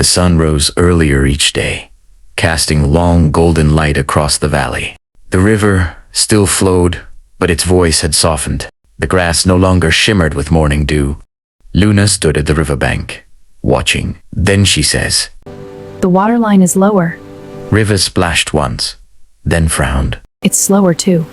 The sun rose earlier each day, casting long golden light across the valley. The river still flowed, but its voice had softened. The grass no longer shimmered with morning dew. Luna stood at the riverbank, watching. Then she says, The water line is lower. River splashed once, then frowned. It's slower too.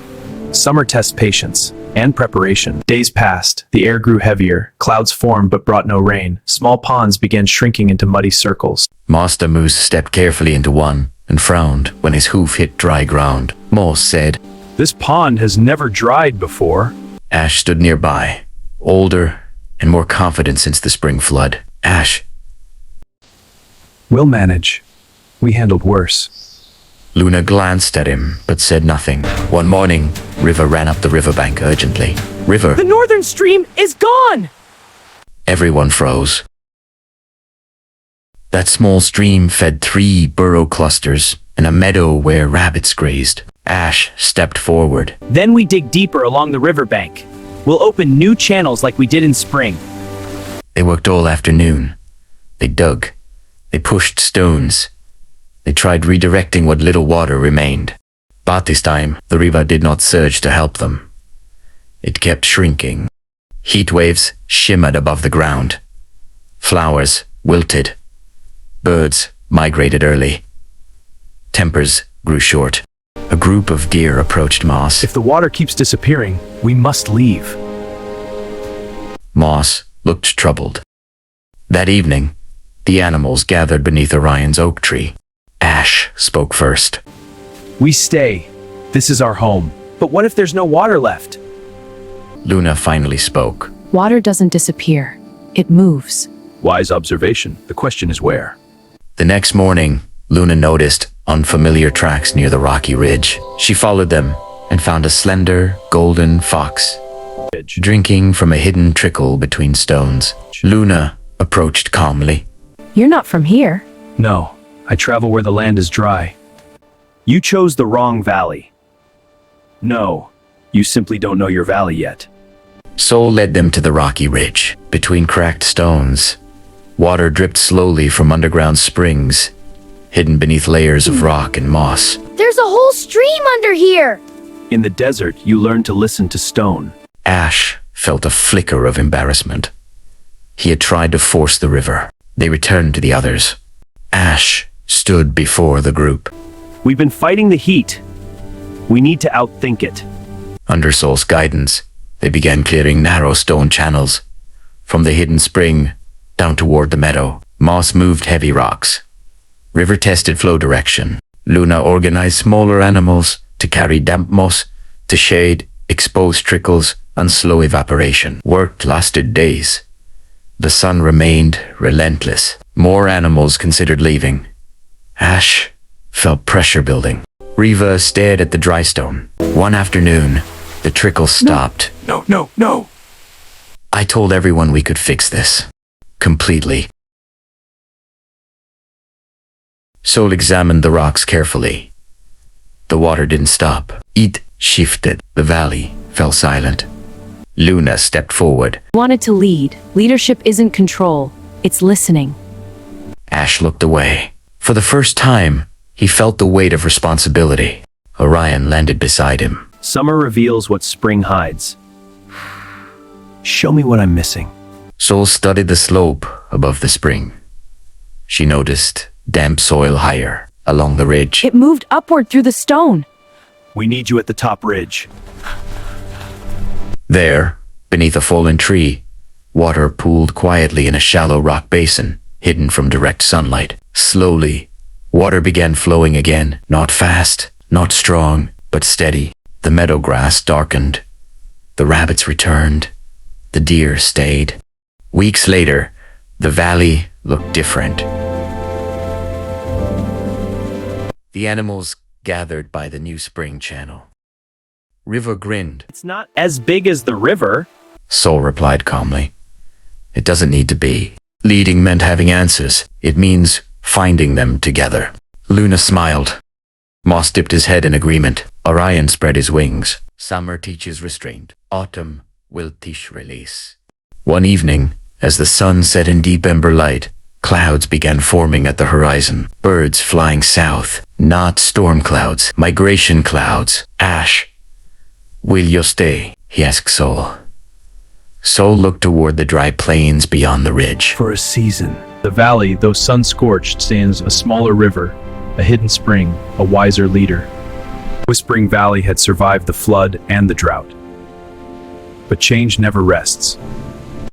Summer tests patience and preparation. Days passed. The air grew heavier. Clouds formed but brought no rain. Small ponds began shrinking into muddy circles. Master Moose stepped carefully into one and frowned when his hoof hit dry ground. Moss said, This pond has never dried before. Ash stood nearby, older and more confident since the spring flood. Ash, We'll manage. We handled worse. Luna glanced at him but said nothing. One morning, River ran up the riverbank urgently. River, The northern stream is gone! everyone froze. That small stream fed 3 burrow clusters and a meadow where rabbits grazed. Ash stepped forward. Then we dig deeper along the riverbank. We'll open new channels like we did in spring. They worked all afternoon. They dug. They pushed stones. They tried redirecting what little water remained. But this time, the river did not surge to help them. It kept shrinking. Heat waves shimmered above the ground. Flowers wilted. Birds migrated early. Tempers grew short. A group of deer approached Moss. If the water keeps disappearing, we must leave. Moss looked troubled. That evening, the animals gathered beneath Orion's oak tree. Ash spoke first. We stay. This is our home. But what if there's no water left? Luna finally spoke. Water doesn't disappear. It moves. Wise observation. The question is where? The next morning, Luna noticed unfamiliar tracks near the rocky ridge. She followed them and found a slender, golden fox drinking from a hidden trickle between stones. Luna approached calmly. You're not from here. No, I travel where the land is dry. You chose the wrong valley. No, you simply don't know your valley yet. Soul led them to the rocky ridge. Between cracked stones, water dripped slowly from underground springs, hidden beneath layers of rock and moss. There's a whole stream under here! In the desert, you learn to listen to stone. Ash felt a flicker of embarrassment. He had tried to force the river. They returned to the others. Ash stood before the group. We've been fighting the heat. We need to outthink it. Under Soul's guidance, they began clearing narrow stone channels from the hidden spring down toward the meadow. Moss moved heavy rocks. River tested flow direction. Luna organized smaller animals to carry damp moss to shade, expose trickles, and slow evaporation. Work lasted days. The sun remained relentless. More animals considered leaving. Ash felt pressure building. Riva stared at the dry stone. One afternoon, the trickle stopped. No. I told everyone we could fix this. Completely. Soul examined the rocks carefully. The water didn't stop. It shifted. The valley fell silent. Luna stepped forward. Wanted to lead. Leadership isn't control. It's listening. Ash looked away. For the first time, he felt the weight of responsibility. Orion landed beside him. Summer reveals what spring hides. Show me what I'm missing. Soul studied the slope above the spring. She noticed damp soil higher along the ridge. It moved upward through the stone. We need you at the top ridge. There, beneath a fallen tree, water pooled quietly in a shallow rock basin, hidden from direct sunlight. Slowly, water began flowing again, not fast, not strong, but steady. The meadow grass darkened. The rabbits returned. The deer stayed. Weeks later, the valley looked different. The animals gathered by the new spring channel. River grinned. It's not as big as the river. Soul replied calmly. It doesn't need to be. Leading meant having answers. It means finding them together. Luna smiled. Moss dipped his head in agreement. Orion spread his wings. Summer teaches restraint. Autumn will teach release. One evening, as the sun set in deep ember light, Clouds began forming at the horizon. Birds flying south. Not storm clouds. Migration clouds. Ash. Will you stay? He asked Sol. Sol looked toward the dry plains beyond the ridge. For a season. The valley, though sun-scorched, stands a smaller river, a hidden spring, a wiser leader. Whispering Valley had survived the flood and the drought. But change never rests.